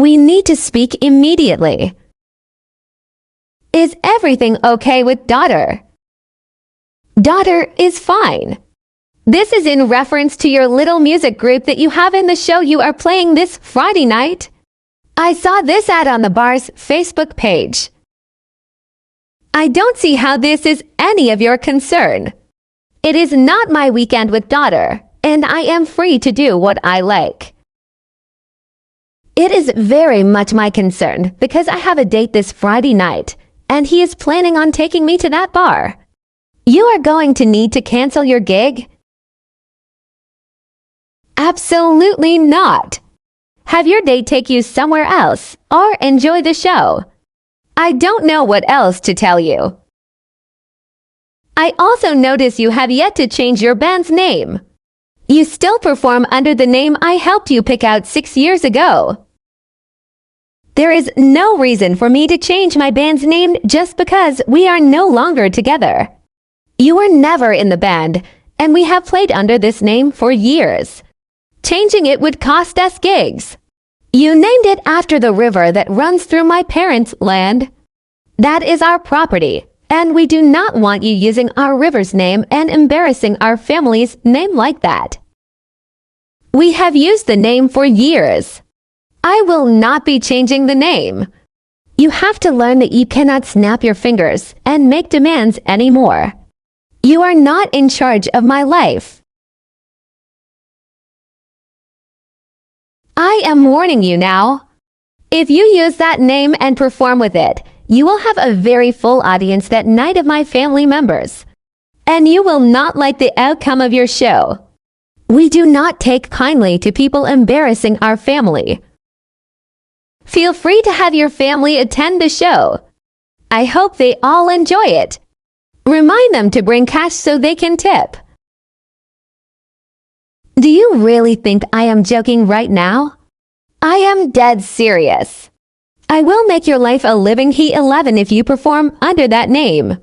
We need to speak immediately. Is everything okay with daughter? Daughter is fine. This is in reference to your little music group that you have in the show you are playing this Friday night. I saw this ad on the bar's Facebook page. I don't see how this is any of your concern. It is not my weekend with daughter, and I am free to do what I like. It is very much my concern because I have a date this Friday night, and he is planning on taking me to that bar. You are going to need to cancel your gig? Absolutely not. Have your date take you somewhere else or enjoy the show. I don't know what else to tell you. I also notice you have yet to change your band's name. You still perform under the name I helped you pick out 6 years ago. There is no reason for me to change my band's name just because we are no longer together. You were never in the band, and we have played under this name for years. Changing it would cost us gigs. You named it after the river that runs through my parents' land. That is our property, and we do not want you using our river's name and embarrassing our family's name like that. We have used the name for years. I will not be changing the name. You have to learn that you cannot snap your fingers and make demands anymore. You are not in charge of my life. I am warning you now. If you use that name and perform with it, you will have a very full audience that night of my family members. And you will not like the outcome of your show. We do not take kindly to people embarrassing our family. Feel free to have your family attend the show. I hope they all enjoy it. Remind them to bring cash so they can tip. Do you really think I am joking right now? I am dead serious. I will make your life a living He 11 if you perform under that name.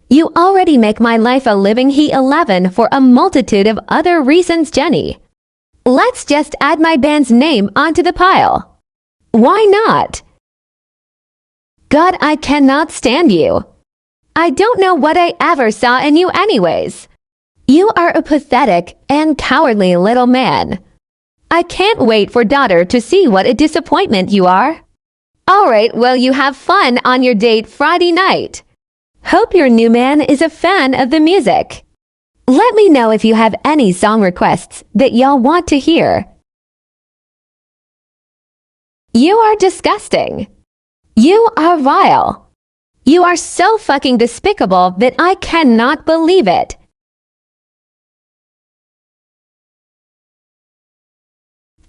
You already make my life a living He 11 for a multitude of other reasons, Jenny. Let's just add my band's name onto the pile. Why not? God, I cannot stand you. I don't know what I ever saw in you anyways. You are a pathetic and cowardly little man. I can't wait for daughter to see what a disappointment you are. All right, well, you have fun on your date Friday night. Hope your new man is a fan of the music. Let me know if you have any song requests that y'all want to hear. You are disgusting. You are vile. You are so fucking despicable that I cannot believe it.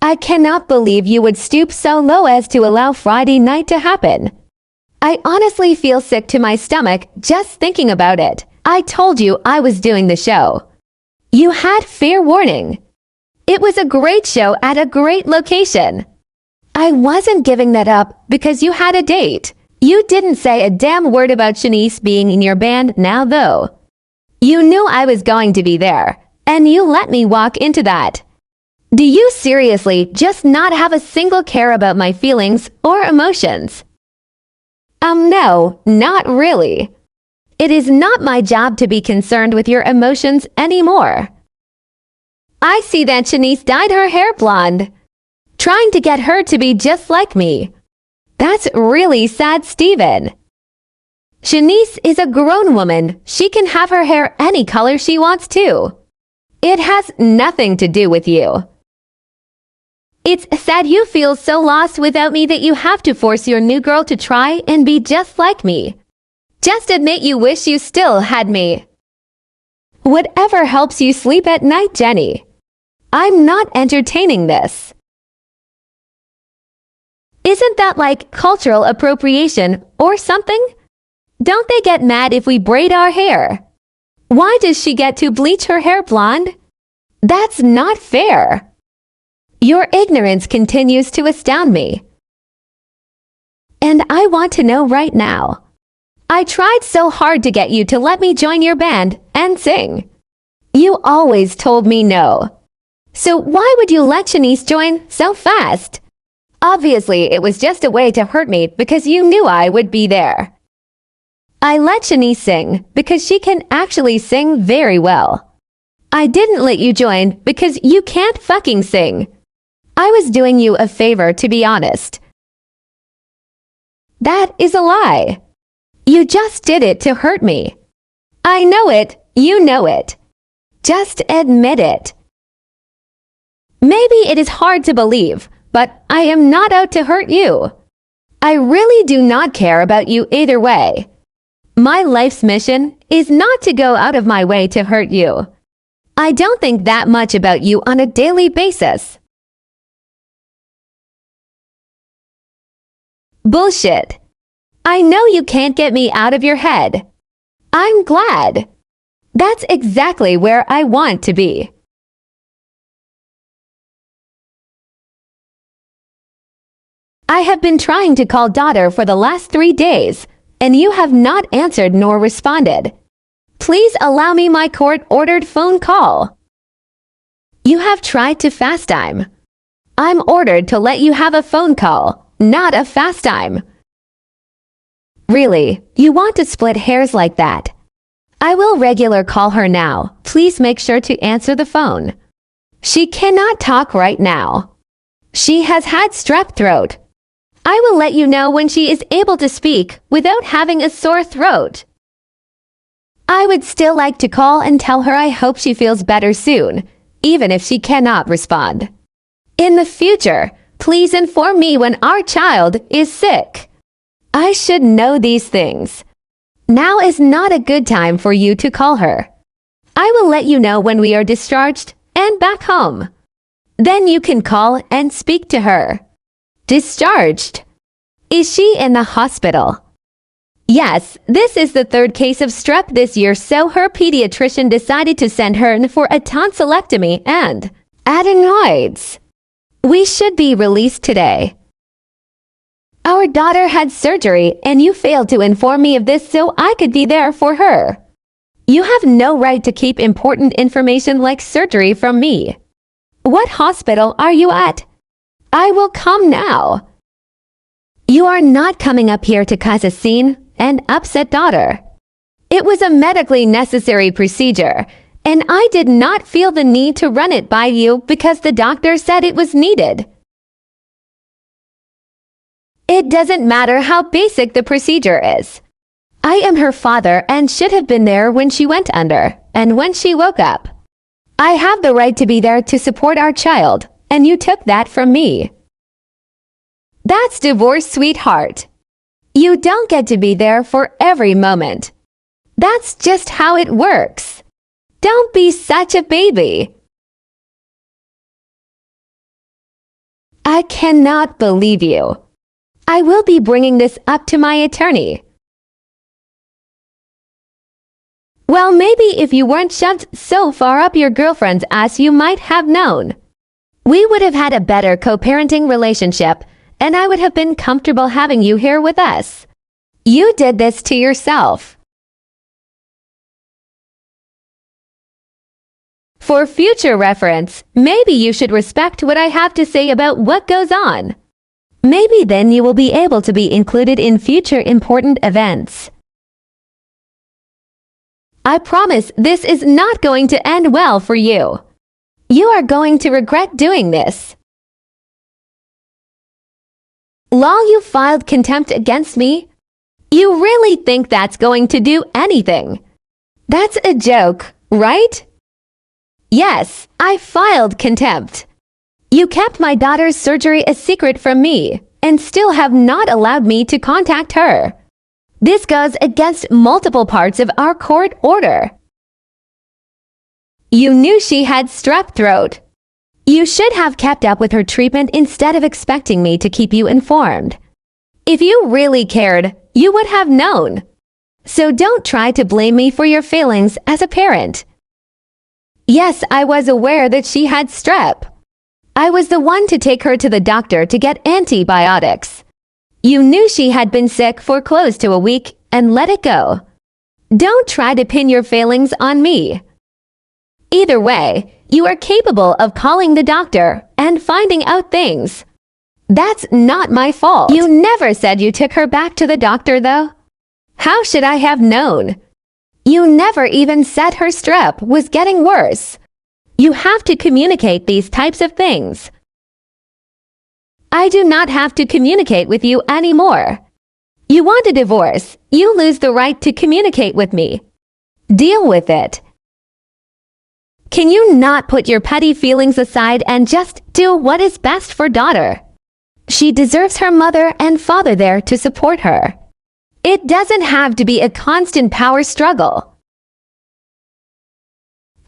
I cannot believe you would stoop so low as to allow Friday night to happen. I honestly feel sick to my stomach just thinking about it. I told you I was doing the show. You had fair warning. It was a great show at a great location. I wasn't giving that up because you had a date. You didn't say a damn word about Shanice being in your band now though. You knew I was going to be there, and you let me walk into that. Do you seriously just not have a single care about my feelings or emotions? No, not really. It is not my job to be concerned with your emotions anymore. I see that Shanice dyed her hair blonde, trying to get her to be just like me. That's really sad, Steven. Shanice is a grown woman. She can have her hair any color she wants to. It has nothing to do with you. It's sad you feel so lost without me that you have to force your new girl to try and be just like me. Just admit you wish you still had me. Whatever helps you sleep at night, Jenny. I'm not entertaining this. Isn't that like cultural appropriation or something? Don't they get mad if we braid our hair? Why does she get to bleach her hair blonde? That's not fair. Your ignorance continues to astound me. And I want to know right now. I tried so hard to get you to let me join your band and sing. You always told me no. So why would you let Shanice join so fast? Obviously, it was just a way to hurt me because you knew I would be there. I let Shanice sing because she can actually sing very well. I didn't let you join because you can't fucking sing. I was doing you a favor, to be honest. That is a lie. You just did it to hurt me. I know it, you know it. Just admit it. Maybe it is hard to believe, but I am not out to hurt you. I really do not care about you either way. My life's mission is not to go out of my way to hurt you. I don't think that much about you on a daily basis. Bullshit. I know you can't get me out of your head. I'm glad. That's exactly where I want to be. I have been trying to call daughter for the last 3 days, and you have not answered nor responded. Please allow me my court-ordered phone call. You have tried to fast time. I'm ordered to let you have a phone call, not a fast time. Really, you want to split hairs like that? I will regular call her now. Please make sure to answer the phone. She cannot talk right now. She has had strep throat. I will let you know when she is able to speak without having a sore throat. I would still like to call and tell her I hope she feels better soon, even if she cannot respond. In the future, please inform me when our child is sick. I should know these things. Now is not a good time for you to call her. I will let you know when we are discharged and back home. Then you can call and speak to her. Discharged. Is she in the hospital? Yes, this is the 3rd case of strep this year, so her pediatrician decided to send her in for a tonsillectomy and adenoids. We should be released today. Our daughter had surgery and you failed to inform me of this so I could be there for her. You have no right to keep important information like surgery from me. What hospital are you at? I will come now. You are not coming up here to cause a scene and upset daughter. It was a medically necessary procedure, and I did not feel the need to run it by you because the doctor said it was needed. It doesn't matter how basic the procedure is. I am her father and should have been there when she went under and when she woke up. I have the right to be there to support our child, and you took that from me. That's divorce, sweetheart. You don't get to be there for every moment. That's just how it works. Don't be such a baby. I cannot believe you. I will be bringing this up to my attorney. Well, maybe if you weren't shoved so far up your girlfriend's ass, you might have known. We would have had a better co-parenting relationship, and I would have been comfortable having you here with us. You did this to yourself. For future reference, maybe you should respect what I have to say about what goes on. Maybe then you will be able to be included in future important events. I promise this is not going to end well for you. You are going to regret doing this. Lol, you filed contempt against me? You really think that's going to do anything? That's a joke, right? Yes, I filed contempt. You kept my daughter's surgery a secret from me and still have not allowed me to contact her. This goes against multiple parts of our court order. You knew she had strep throat. You should have kept up with her treatment instead of expecting me to keep you informed. If you really cared, you would have known. So don't try to blame me for your failings as a parent. Yes, I was aware that she had strep. I was the one to take her to the doctor to get antibiotics. You knew she had been sick for close to a week and let it go. Don't try to pin your failings on me. Either way, you are capable of calling the doctor and finding out things. That's not my fault. You never said you took her back to the doctor, though. How should I have known? You never even said her strep was getting worse. You have to communicate these types of things. I do not have to communicate with you anymore. You want a divorce. You lose the right to communicate with me. Deal with it. Can you not put your petty feelings aside and just do what is best for daughter? She deserves her mother and father there to support her. It doesn't have to be a constant power struggle.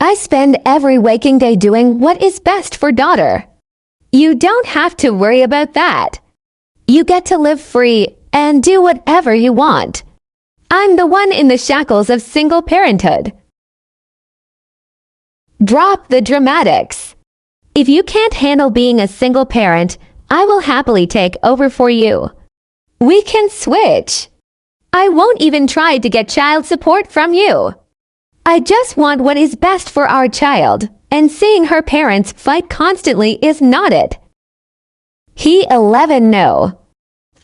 I spend every waking day doing what is best for daughter. You don't have to worry about that. You get to live free and do whatever you want. I'm the one in the shackles of single parenthood. Drop the dramatics. If you can't handle being a single parent, I will happily take over for you. We can switch. I won't even try to get child support from you. I just want what is best for our child, and seeing her parents fight constantly is not it. He 11 no.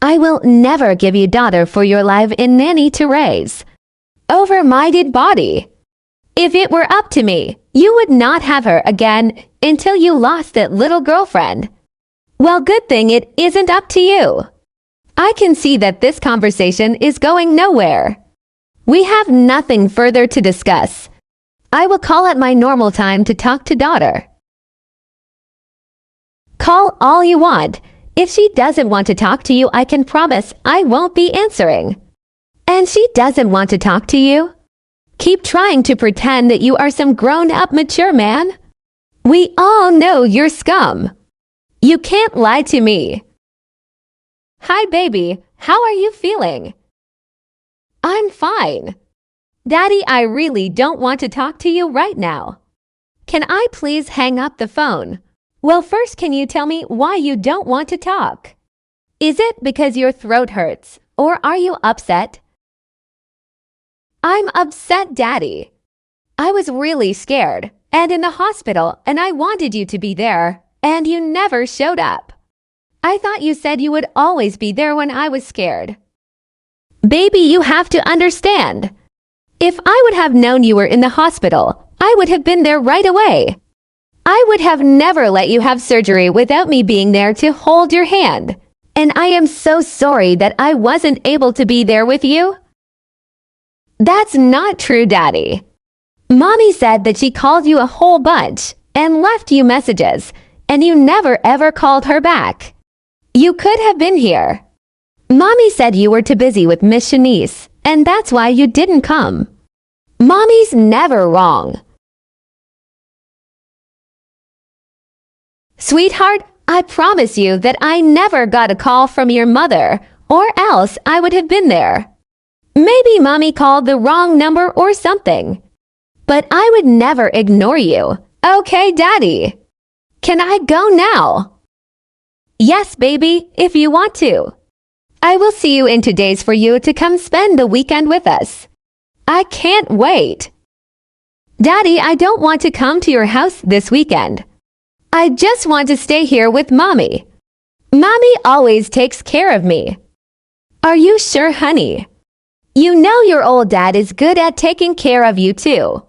I will never give you daughter for your life in nanny to raise. Over my dead body. If it were up to me, you would not have her again until you lost that little girlfriend. Well, good thing it isn't up to you. I can see that this conversation is going nowhere. We have nothing further to discuss. I will call at my normal time to talk to daughter. Call all you want. If she doesn't want to talk to you, I can promise I won't be answering. And she doesn't want to talk to you? Keep trying to pretend that you are some grown-up mature man. We all know you're scum. You can't lie to me. Hi, baby. How are you feeling? I'm fine. Daddy, I really don't want to talk to you right now. Can I please hang up the phone? Well, first, can you tell me why you don't want to talk? Is it because your throat hurts, or are you upset? I'm upset, Daddy. I was really scared and in the hospital, and I wanted you to be there, and you never showed up. I thought you said you would always be there when I was scared. Baby, you have to understand. If I would have known you were in the hospital, I would have been there right away. I would have never let you have surgery without me being there to hold your hand. And I am so sorry that I wasn't able to be there with you. That's not true, Daddy. Mommy said that she called you a whole bunch and left you messages, and you never ever called her back. You could have been here. Mommy said you were too busy with Miss Shanice, and that's why you didn't come. Mommy's never wrong. Sweetheart, I promise you that I never got a call from your mother, or else I would have been there. Maybe Mommy called the wrong number or something. But I would never ignore you. Okay, Daddy. Can I go now? Yes, baby, if you want to. I will see you in 2 days for you to come spend the weekend with us. I can't wait. Daddy, I don't want to come to your house this weekend. I just want to stay here with Mommy. Mommy always takes care of me. Are you sure, honey? You know your old dad is good at taking care of you too.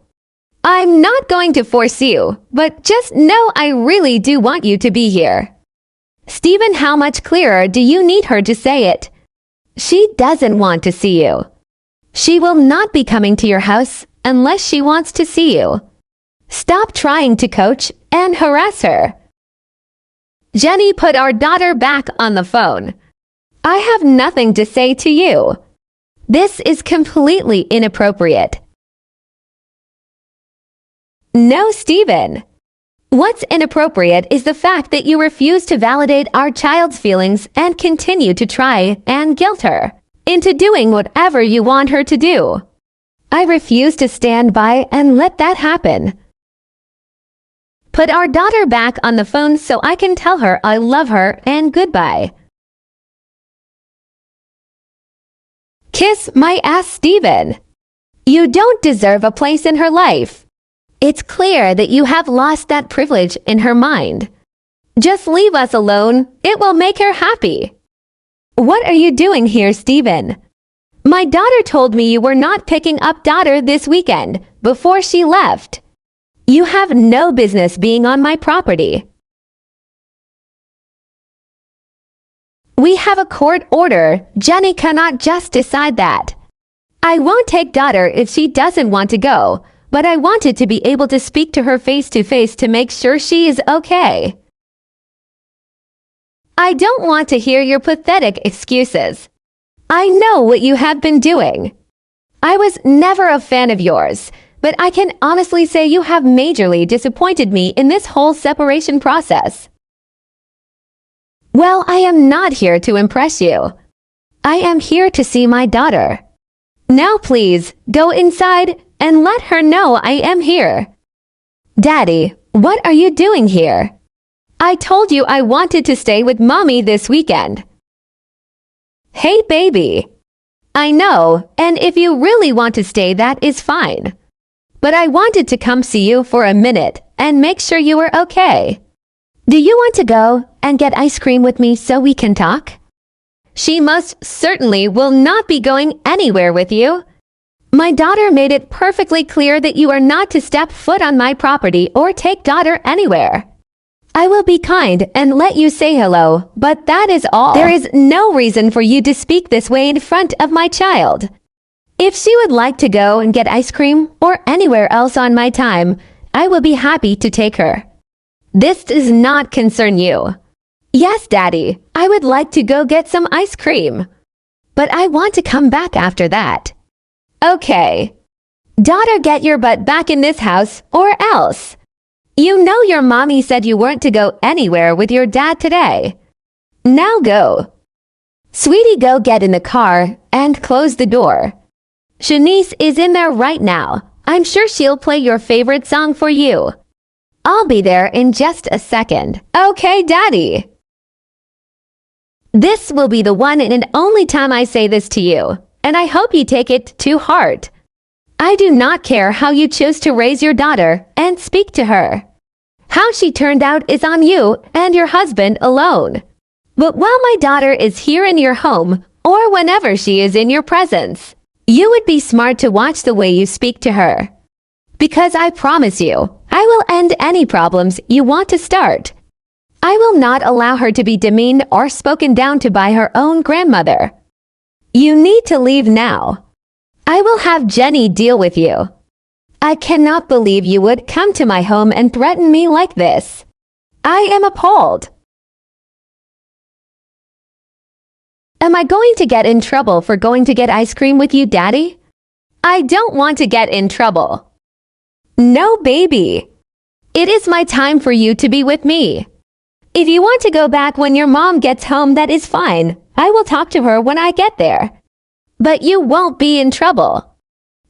I'm not going to force you, but just know I really do want you to be here. Stephen, how much clearer do you need her to say it? She doesn't want to see you. She will not be coming to your house unless she wants to see you. Stop trying to coach and harass her. Jenny, put our daughter back on the phone. I have nothing to say to you. This is completely inappropriate. No, Stephen. What's inappropriate is the fact that you refuse to validate our child's feelings and continue to try and guilt her into doing whatever you want her to do. I refuse to stand by and let that happen. Put our daughter back on the phone so I can tell her I love her and goodbye. Kiss my ass, Stephen. You don't deserve a place in her life. It's clear that you have lost that privilege in her mind. Just leave us alone. It will make her happy. What are you doing here, Steven? My daughter told me you were not picking up daughter this weekend before she left. You have no business being on my property. We have a court order. Jenny cannot just decide that. I won't take daughter if she doesn't want to go, but I wanted to be able to speak to her face to face to make sure she is okay. I don't want to hear your pathetic excuses. I know what you have been doing. I was never a fan of yours, but I can honestly say you have majorly disappointed me in this whole separation process. Well, I am not here to impress you. I am here to see my daughter. Now please, go inside and let her know I am here. Daddy, what are you doing here? I told you I wanted to stay with Mommy this weekend. Hey, baby. I know, and if you really want to stay, that is fine. But I wanted to come see you for a minute and make sure you were okay. Do you want to go and get ice cream with me so we can talk? She most certainly will not be going anywhere with you. My daughter made it perfectly clear that you are not to step foot on my property or take daughter anywhere. I will be kind and let you say hello, but that is all. There is no reason for you to speak this way in front of my child. If she would like to go and get ice cream or anywhere else on my time, I will be happy to take her. This does not concern you. Yes, Daddy, I would like to go get some ice cream. But I want to come back after that. Okay. Daughter, get your butt back in this house or else. You know your mommy said you weren't to go anywhere with your dad today. Now go. Sweetie, go get in the car and close the door. Shanice is in there right now. I'm sure she'll play your favorite song for you. I'll be there in just a second. Okay, Daddy. This will be the one and only time I say this to you, and I hope you take it to heart. I do not care how you choose to raise your daughter and speak to her. How she turned out is on you and your husband alone. But while my daughter is here in your home, or whenever she is in your presence, you would be smart to watch the way you speak to her. Because I promise you, I will end any problems you want to start. I will not allow her to be demeaned or spoken down to by her own grandmother. You need to leave now. I will have Jenny deal with you. I cannot believe you would come to my home and threaten me like this. I am appalled. Am I going to get in trouble for going to get ice cream with you, Daddy? I don't want to get in trouble. No, baby. It is my time for you to be with me. If you want to go back when your mom gets home, that is fine. I will talk to her when I get there. But you won't be in trouble.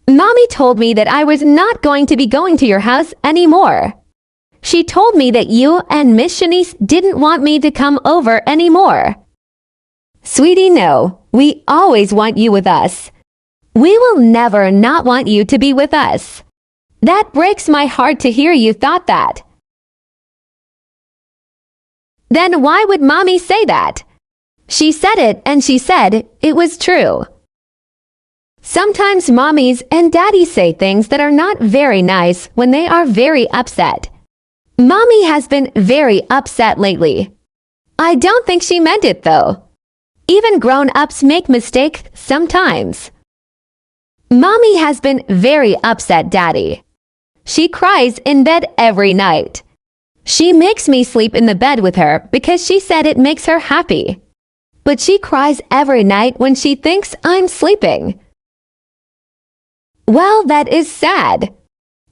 Mommy told me that I was not going to be going to your house anymore. She told me that you and Miss Shanice didn't want me to come over anymore. Sweetie, no. We always want you with us. We will never not want you to be with us. That breaks my heart to hear you thought that. Then why would Mommy say that? She said it and she said it was true. Sometimes mommies and daddies say things that are not very nice when they are very upset. Mommy has been very upset lately. I don't think she meant it though. Even grown-ups make mistakes sometimes. Mommy has been very upset, Daddy. She cries in bed every night. She makes me sleep in the bed with her because she said it makes her happy. But she cries every night when she thinks I'm sleeping. Well, that is sad.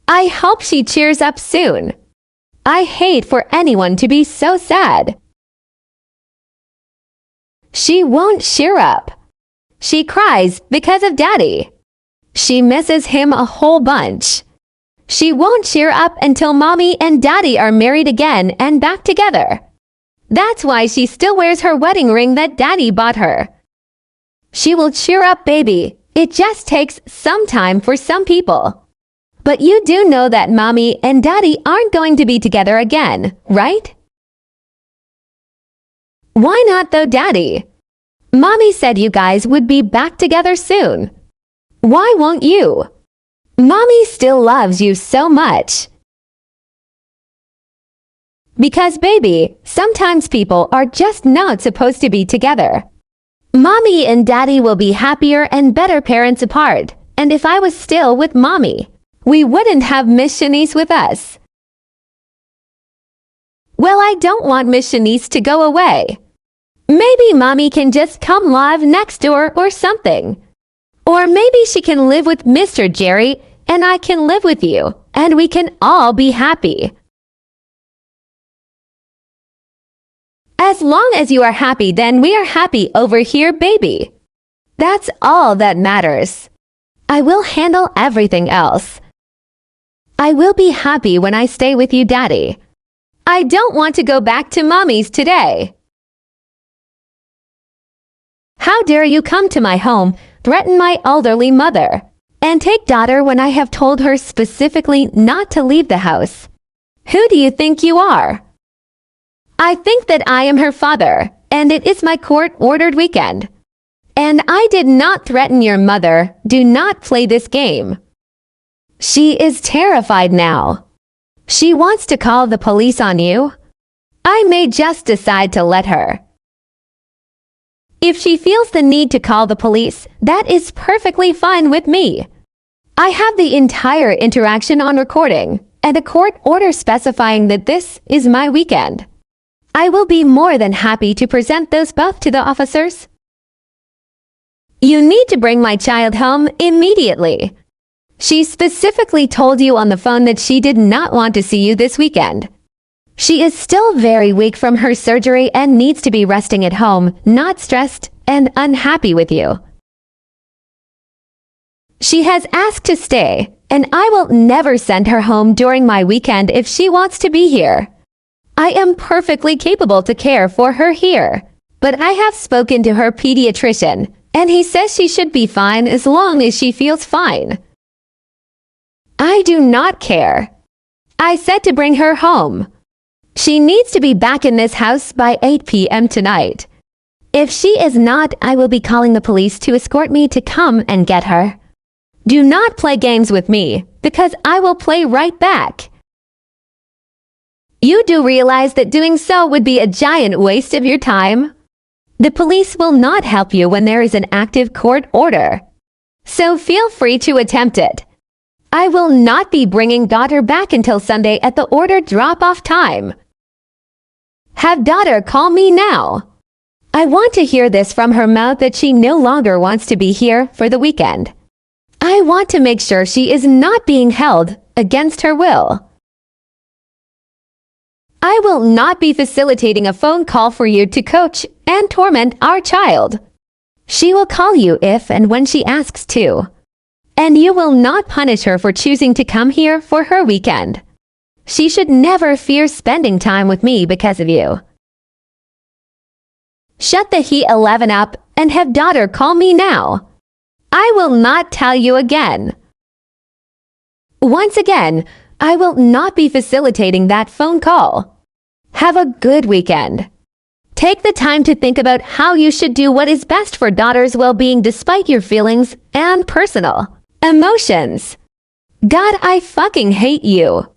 I hope she cheers up soon. I hate for anyone to be so sad. She won't cheer up. She cries because of Daddy. She misses him a whole bunch. She won't cheer up until Mommy and Daddy are married again and back together. That's why she still wears her wedding ring that Daddy bought her. She will cheer up, baby. It just takes some time for some people. But you do know that Mommy and Daddy aren't going to be together again, right? Why not though, Daddy? Mommy said you guys would be back together soon. Why won't you? Mommy still loves you so much. Because baby, sometimes people are just not supposed to be together. Mommy and Daddy will be happier and better parents apart, and if I was still with Mommy, we wouldn't have Miss Shanice with us. Well, I don't want Miss Shanice to go away. Maybe Mommy can just come live next door or something. Or maybe she can live with Mr. Jerry and I can live with you, and we can all be happy. As long as you are happy, then we are happy over here, baby. That's all that matters. I will handle everything else. I will be happy when I stay with you, Daddy. I don't want to go back to Mommy's today. How dare you come to my home, threaten my elderly mother, and take daughter when I have told her specifically not to leave the house? Who do you think you are? I think that I am her father, and it is my court-ordered weekend. And I did not threaten your mother. Do not play this game. She is terrified now. She wants to call the police on you. I may just decide to let her. If she feels the need to call the police, that is perfectly fine with me. I have the entire interaction on recording, and a court order specifying that this is my weekend. I will be more than happy to present those both to the officers. You need to bring my child home immediately. She specifically told you on the phone that she did not want to see you this weekend. She is still very weak from her surgery and needs to be resting at home, not stressed and unhappy with you. She has asked to stay, and I will never send her home during my weekend if she wants to be here. I am perfectly capable to care for her here, but I have spoken to her pediatrician, and he says she should be fine as long as she feels fine. I do not care. I said to bring her home. She needs to be back in this house by 8 p.m. tonight. If she is not, I will be calling the police to escort me to come and get her. Do not play games with me, because I will play right back. You do realize that doing so would be a giant waste of your time? The police will not help you when there is an active court order. So feel free to attempt it. I will not be bringing daughter back until Sunday at the order drop-off time. Have daughter call me now. I want to hear this from her mouth that she no longer wants to be here for the weekend. I want to make sure she is not being held against her will. I will not be facilitating a phone call for you to coach and torment our child. She will call you if and when she asks to. And you will not punish her for choosing to come here for her weekend. She should never fear spending time with me because of you. Shut the heat 11 up and have daughter call me now. I will not tell you again. Once again, I will not be facilitating that phone call. Have a good weekend. Take the time to think about how you should do what is best for daughter's well-being despite your feelings and personal emotions. God, I fucking hate you.